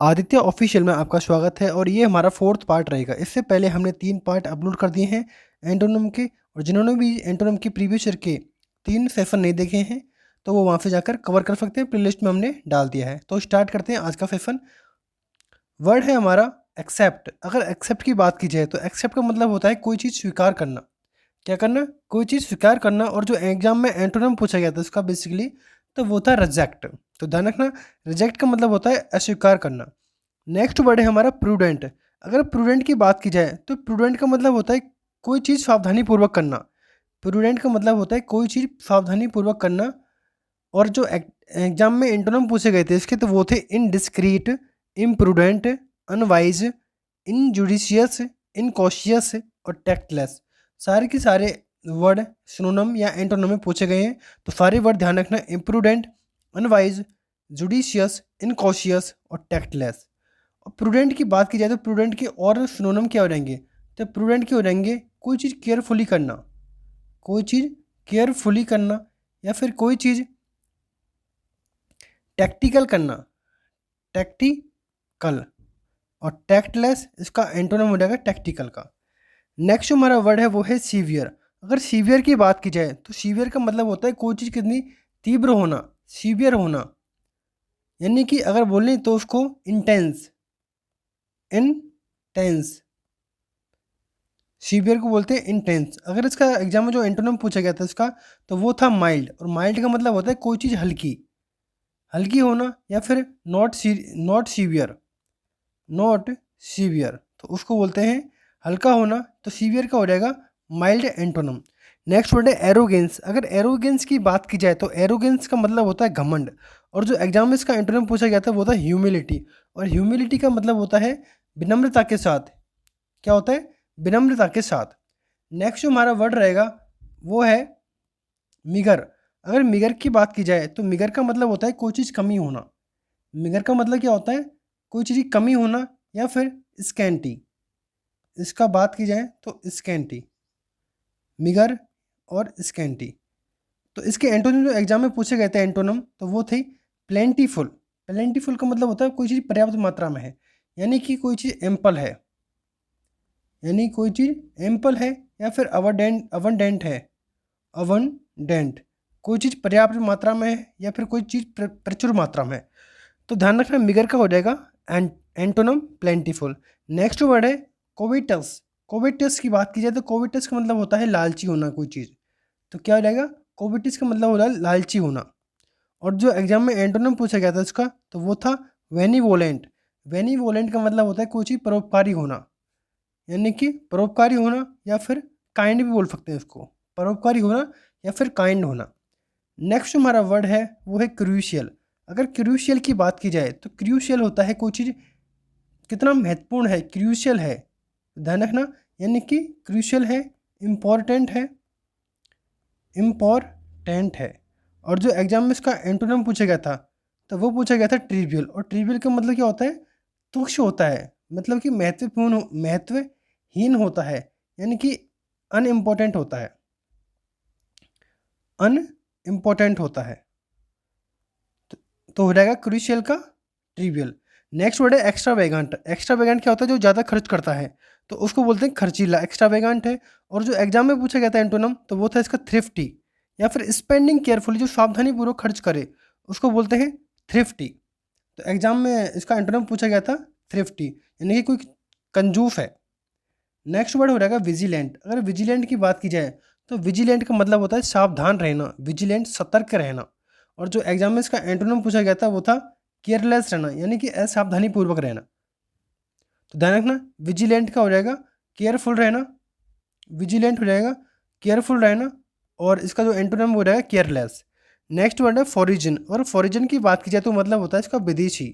Aditya official में आपका स्वागत है और ये हमारा फोर्थ पार्ट रहेगा। इससे पहले हमने 3 पार्ट अपलोड कर दिए हैं एंटोनिम के, और जिन्होंने भी एंटोनिम के प्रीवियस ईयर के 3 सेशन नहीं देखे हैं तो वो वहाँ से जाकर कवर कर सकते हैं, प्लेलिस्ट में हमने डाल दिया है। तो स्टार्ट करते हैं आज का सेशन। वर्ड है हमारा एक्सेप्ट। अगर एक्सेप्ट की बात की जाए तो एक्सेप्ट का मतलब होता है कोई चीज़ स्वीकार करना। क्या करना? कोई चीज़ स्वीकार करना। और जो एग्जाम में एंटोनिम पूछा गया था उसका बेसिकली तो वो था रिजेक्ट। तो ध्यान रखना, रिजेक्ट का मतलब होता है अस्वीकार करना। नेक्स्ट वर्ड है हमारा प्रूडेंट। अगर प्रूडेंट की बात की जाए तो प्रूडेंट का मतलब होता है कोई चीज़ सावधानी पूर्वक करना। प्रूडेंट का मतलब होता है कोई चीज़ सावधानी पूर्वक करना। और जो एग्जाम में एंटोनिम पूछे गए थे इसके तो वो थे इनडिस्क्रीट, इम्प्रूडेंट, अनवाइज, इनजुडिशियस, इनकॉशियस और टैक्टलेस। सारे के सारे वर्ड सिनोनिम या एंटोनिम में पूछे गए हैं। तो सारे वर्ड ध्यान रखना, इम्प्रूडेंट, अनवाइज, जुडिशियस, इनकॉशियस और टैक्टलेस। और प्रूडेंट की बात की जाए तो प्रूडेंट के और सिनोनिम क्या हो जाएंगे? तो प्रूडेंट के हो जाएंगे कोई चीज़ केयरफुली करना, कोई चीज़ केयरफुली करना, या फिर कोई चीज़ टैक्टिकल करना, टैक्टिकल। और टैक्टलेस इसका एंटोनिम हो जाएगा टैक्टिकल का। नेक्स्ट हमारा वर्ड है वो है सीवियर। अगर सीवियर की बात की जाए तो सीवियर का मतलब होता है कोई चीज़ कितनी तीव्र होना, सीवियर होना। यानी कि अगर बोलें तो उसको इंटेंस, इंटेंस, सीवियर को बोलते हैं इंटेंस। अगर इसका एग्जाम में जो एंटोनिम पूछा गया था इसका तो वो था माइल्ड। और माइल्ड का मतलब होता है कोई चीज़ हल्की, हल्की होना, या फिर नॉट सीवियर, नॉट सीवियर तो उसको बोलते हैं हल्का होना। तो सीवियर का हो जाएगा माइल्ड एंटोनिम। नेक्स्ट वर्ड है एरोगेंस। अगर एरोगेंस की बात की जाए तो एरोगेंस का मतलब होता है घमंड। और जो एग्जाम में इसका एंटोनिम पूछा गया था वो था ह्यूमिलिटी। और ह्यूमिलिटी का मतलब होता है विनम्रता के साथ। क्या होता है? विनम्रता के साथ। नेक्स्ट जो हमारा वर्ड रहेगा वो है मिगर। अगर मिगर की बात की जाए तो मिगर का मतलब होता है कोई चीज़ कमी होना। मिगर का मतलब क्या होता है? कोई चीज़ की कमी होना या फिर स्कैंटी। इसका बात की जाए तो स्कैंटी, मिगर और स्कैंटी। तो इसके एंटोनिम जो एग्जाम में पूछे गए थे एंटोनिम तो वो थे प्लेंटीफुल। प्लेंटीफुल का मतलब होता है कोई चीज़ पर्याप्त मात्रा में है, यानी कि कोई चीज़ एम्पल है, यानी कोई चीज़ एम्पल है, या फिर अवंडेंट है, अवंडेंट। कोई चीज़ पर्याप्त मात्रा में है या फिर कोई चीज़ प्रचुर मात्रा में है। तो ध्यान रखना मिगर का हो जाएगा एंटोनिम प्लेंटीफुल। नेक्स्ट वर्ड है कोविटस। कोविटस की बात की जाए तो कोविटस का मतलब होता है लालची होना कोई चीज़। तो क्या हो जाएगा? कोविटस का मतलब होता है लालची होना। और जो एग्जाम में एंटोनिम पूछा गया था इसका तो वो था वेनिवोलेंट। वेनिवोलेंट का मतलब होता है कोई चीज़ परोपकारी होना, यानी कि परोपकारी होना, या फिर काइंड भी बोल सकते हैं इसको, परोपकारी होना या फिर काइंड होना। नेक्स्ट हमारा वर्ड है वो है क्रूशियल। अगर क्रूशियल की बात की जाए तो क्रूशियल होता है कोई चीज़ कितना महत्वपूर्ण है, क्रूशियल है, ध्यान रखना। यानी कि क्रूशियल है, इम्पॉर्टेंट है, इम्पॉर्टेंट है। और जो एग्जाम में इसका एंटोनिम पूछा गया था तो वो पूछा गया था ट्रिवियल। और ट्रिवियल का मतलब क्या होता है? तुच्छ होता है, मतलब कि महत्वहीन होता है, यानी कि अनइम्पोर्टेंट होता है, अनइम्पोर्टेंट होता है। तो हो जाएगा क्रूशियल का ट्रिवियल। नेक्स्ट वर्ड है एक्स्ट्रावेगेंट। एक्स्ट्रावेगेंट क्या होता है? जो ज़्यादा खर्च करता है तो उसको बोलते हैं खर्चीला, एक्स्ट्रावेगेंट है। और जो एग्जाम में पूछा गया था एंटोनिम तो वो था इसका थ्रिफ्टी, या फिर स्पेंडिंग केयरफुली, जो सावधानी पूर्वक खर्च करे उसको बोलते हैं थ्रिफ्टी। तो एग्जाम में इसका एंटोनिम पूछा गया था थ्रिफ्टी, यानी कि कोई कंजूस है। नेक्स्ट वर्ड हो जाएगा विजिलेंट। अगर विजिलेंट की बात की जाए तो विजिलेंट का मतलब होता है सावधान रहना, विजिलेंट सतर्क रहना। और जो एग्जाम में इसका एंटोनिम पूछा गया था वो था केयरलेस रहना, यानी कि असावधानी पूर्वक रहना। तो ध्यान रखना विजिलेंट का हो जाएगा केयरफुल रहना, विजिलेंट हो जाएगा केयरफुल रहना, और इसका जो एंटोनिम हो जाएगा केयरलेस। नेक्स्ट वर्ड है फॉरिजिन। और फॉरिजिन की बात की जाए तो मतलब होता है इसका विदेशी,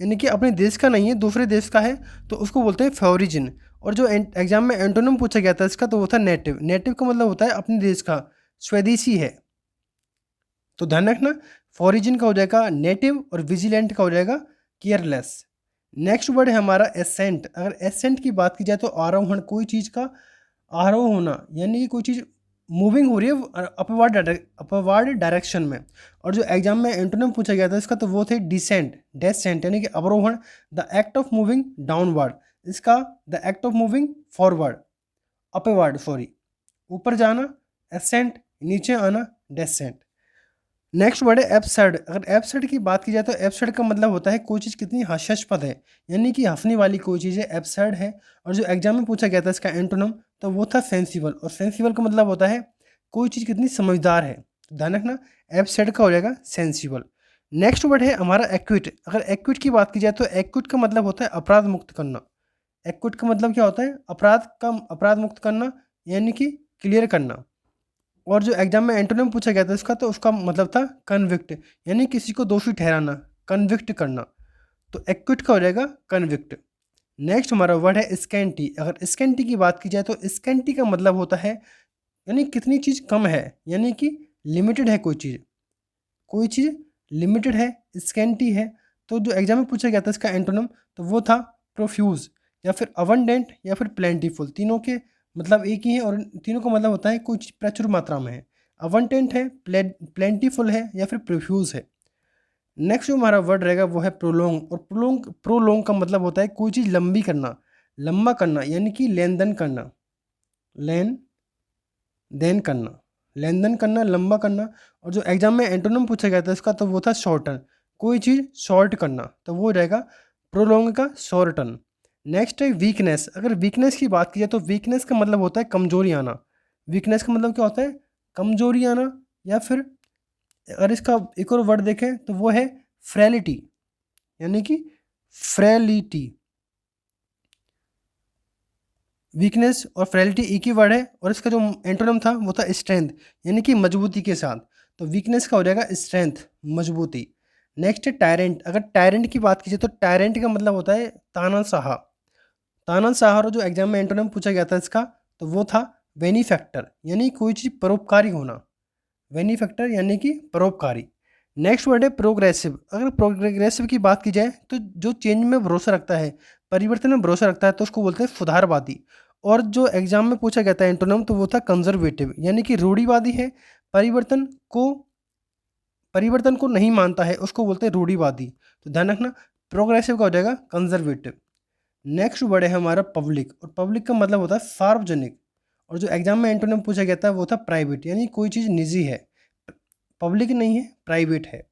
यानी कि अपने देश का नहीं है, दूसरे देश का है तो उसको बोलते हैं फॉरिजिन। और जो एग्जाम में एंटोनिम पूछा गया था इसका तो वो था नेटिव। नेटिव का मतलब होता है अपने देश का, स्वदेशी है। तो ध्यान रखना फॉरिजिन का हो जाएगा नेटिव और विजिलेंट का हो जाएगा केयरलेस। नेक्स्ट वर्ड है हमारा एसेंट। अगर एसेंट की बात की जाए तो आरोहण, कोई चीज़ का आरोह होना, यानी कि कोई चीज़ मूविंग हो रही है अपवर्ड डायरेक्शन में। और जो एग्जाम में एंटोनिम पूछा गया था इसका, तो वो थे डिसेंट, डेसेंट यानी कि अवरोहण, the act of moving downward, इसका the act of moving forward, upward sorry, ऊपर जाना, एसेंट नीचे आना, डेसेंट। नेक्स्ट वर्ड है एब्सर्ड। अगर एब्सर्ड की बात की जाए तो एब्सर्ड का मतलब होता है कोई चीज़ कितनी हास्यास्पद है, यानी कि हंसने वाली कोई चीज़ है, एब्सर्ड है। और जो एग्जाम में पूछा गया था इसका एंटोनम, तो वो था सेंसिबल, और सेंसिबल का मतलब होता है कोई चीज़ कितनी समझदार है। तो ध्यान रखना, एब्सर्ड का हो जाएगा सेंसिबल। नेक्स्ट वर्ड है हमारा एक्विट। अगर एक्विट की बात की जाए तो एक्विट का मतलब होता है अपराध मुक्त करना। एक्विट का मतलब क्या होता है? अपराध मुक्त करना, यानी कि क्लियर करना। और जो एग्जाम में एंटोनिम पूछा गया था इसका, तो उसका मतलब था कन्विक्ट, यानी किसी को दोषी ठहराना, कन्विक्ट करना। तो एक्विट का हो जाएगा कन्विक्ट। नेक्स्ट हमारा वर्ड है स्कैंटी। अगर स्कैंटी की बात की जाए तो स्कैंटी का मतलब होता है यानी कितनी चीज़ कम है, यानी कि लिमिटेड है कोई चीज़ लिमिटेड है, स्कैंटी है। तो जो एग्जाम में पूछा गया था इसका एंटोनिम, तो वो था प्रोफ्यूज, या फिर अबंडेंट, या फिर प्लेंटीफुल। तीनों के मतलब एक ही है, और तीनों का मतलब होता है कोई चीज़ प्रचुर मात्रा में है। अबंडेंट है, प्लेंटीफुल है, या फिर प्रोफ्यूज है। नेक्स्ट जो हमारा वर्ड रहेगा वो है प्रोलोंग। और प्रोलोंग का मतलब होता है कोई चीज़ लंबा करना, यानी कि लेन देन करना, लेन देन करना, लेन देन करना, लंबा करना। और जो एग्जाम में एंटोनिम पूछा गया था इसका, तो वो था शॉर्टन, कोई चीज़ शॉर्ट करना, तो वो रहेगा प्रोलोंग का शॉर्टन। नेक्स्ट है वीकनेस। अगर वीकनेस की बात की जाए तो वीकनेस का मतलब होता है कमजोरी आना। वीकनेस का मतलब क्या होता है? कमजोरी आना। या फिर अगर इसका एक और वर्ड देखें तो वो है फ्रेलिटी, यानी कि फ्रेलिटी। वीकनेस और फ्रेलिटी एक ही वर्ड है, और इसका जो एंटोनिम था वो था स्ट्रेंथ, यानी कि मजबूती के साथ। तो वीकनेस का हो जाएगा स्ट्रेंथ, मजबूती। नेक्स्ट है टायरेंट। अगर टायरेंट की बात की जाए तो टायरेंट का मतलब होता है तानाशाह। तानाशाह। और जो एग्जाम में एंटोनिम पूछा गया था इसका, तो वो था बेनिफैक्टर, यानी कोई चीज़ परोपकारी होना, बेनिफैक्टर यानी कि परोपकारी। नेक्स्ट वर्ड है प्रोग्रेसिव। अगर प्रोग्रेसिव की बात की जाए तो जो चेंज में भरोसा रखता है, परिवर्तन में भरोसा रखता है, तो उसको बोलते हैं सुधारवादी। और जो एग्जाम में पूछा गया था एंटोनिम, तो वो था कंजर्वेटिव, यानी कि रूढ़िवादी है, परिवर्तन को परिवर्तन को नहीं मानता है, उसको बोलते हैं रूढ़िवादी। तो ध्यान रखना, प्रोग्रेसिव का हो जाएगा कंजर्वेटिव। नेक्स्ट वर्ड है हमारा पब्लिक। और पब्लिक का मतलब होता है सार्वजनिक। और जो एग्जाम में एंटोनिम पूछा गया था वो था प्राइवेट, यानी कोई चीज़ निजी है, पब्लिक नहीं है, प्राइवेट है।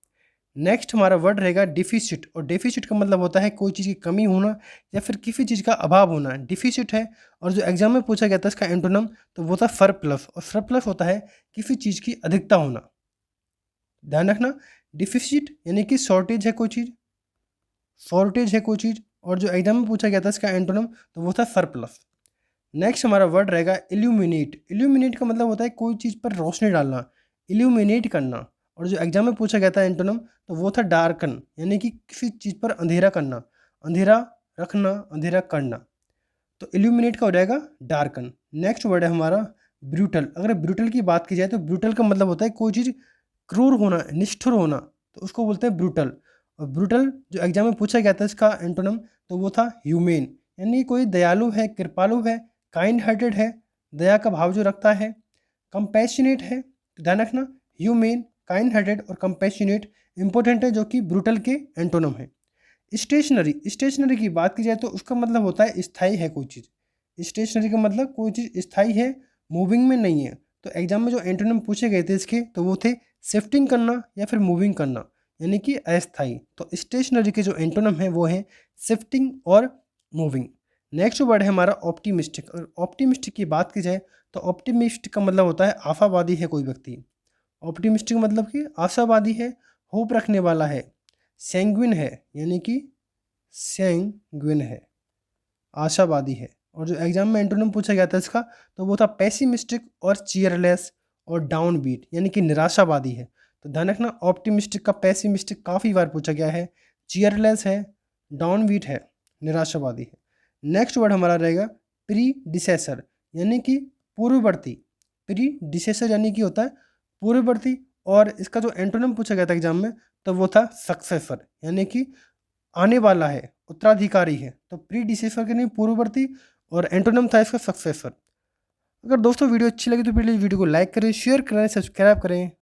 नेक्स्ट हमारा वर्ड रहेगा डिफिसिट। और डिफिसिट का मतलब होता है कोई चीज़ की कमी होना, या फिर किसी चीज़ का अभाव होना, डिफिसिट है। और जो एग्जाम में पूछा गया था इसका एंटोनिम, तो वो था सरप्लस। और सरप्लस होता है किसी चीज़ की अधिकता होना। ध्यान रखना, डिफिसिट यानी कि शॉर्टेज है कोई चीज़। और जो एग्जाम में पूछा गया था इसका एंटोनिम, तो वो था सरप्लस। नेक्स्ट हमारा वर्ड रहेगा इल्यूमिनेट। इल्यूमिनेट का मतलब होता है कोई चीज़ पर रोशनी डालना, इल्यूमिनेट करना। और जो एग्जाम में पूछा गया था एंटोनिम, तो वो था डार्कन, यानी कि किसी चीज़ पर अंधेरा करना, अंधेरा रखना, अंधेरा करना। तो इल्यूमिनेट का हो जाएगा डार्कन। नेक्स्ट वर्ड है हमारा ब्रूटल। अगर ब्रूटल की बात की जाए तो ब्रूटल का मतलब होता है कोई चीज़ क्रूर होना, निष्ठुर होना, तो उसको बोलते हैं ब्रूटल। और ब्रूटल जो एग्जाम में पूछा गया था इसका एंटोनिम, तो वो था ह्यूमेन, यानी कोई दयालु है, कृपालु है, काइंड हार्टेड है, दया का भाव जो रखता है, कंपैशनेट है। तो ध्यान रखना, ह्यूमेन, काइंड हार्टेड और कंपैशनेट इंपॉर्टेंट है, जो कि ब्रूटल के एंटोनिम है। स्टेशनरी की बात की जाए तो उसका मतलब होता है स्थायी है कोई चीज़। स्टेशनरी का मतलब कोई चीज़ स्थायी है, मूविंग में नहीं है। तो एग्जाम में जो एंटोनिम पूछे गए थे इसके, तो वो थे शिफ्टिंग करना या फिर मूविंग करना, यानी कि अस्थायी। तो स्टेशनरी के जो एंटोनिम है वो है शिफ्टिंग और मूविंग। नेक्स्ट वर्ड है हमारा ऑप्टिमिस्टिक। और ऑप्टिमिस्टिक की बात की जाए तो ऑप्टिमिस्टिक का मतलब होता है आशावादी है कोई व्यक्ति। ऑप्टिमिस्टिक मतलब कि आशावादी है, होप रखने वाला है, सैंग्विन है, यानी कि सैंग्विन है, आशावादी है। और जो एग्जाम में एंटोनिम पूछा गया था इसका, तो वो था पेसिमिस्टिक और चीयरलेस और डाउन बीट, यानी कि निराशावादी है। तो ध्यान रखना, ऑप्टिमिस्टिक का पेसिमिस्टिक काफ़ी बार पूछा गया है, चीयरलेस है, डाउन बीट है, निराशावादी है। नेक्स्ट वर्ड हमारा रहेगा प्री डिसेसर, यानी कि पूर्ववर्ती। प्री डिसेसर यानी कि होता है पूर्ववर्ती। और इसका जो एंटोनिम पूछा गया था एग्जाम में, तो वो था सक्सेसर, यानी कि आने वाला है, उत्तराधिकारी है। तो प्री डिसेसर के नहीं पूर्ववर्ती, और एंटोनिम था इसका सक्सेसर। अगर दोस्तों वीडियो अच्छी लगी तो प्लीज़ वीडियो को लाइक करें, शेयर करें, सब्सक्राइब करें।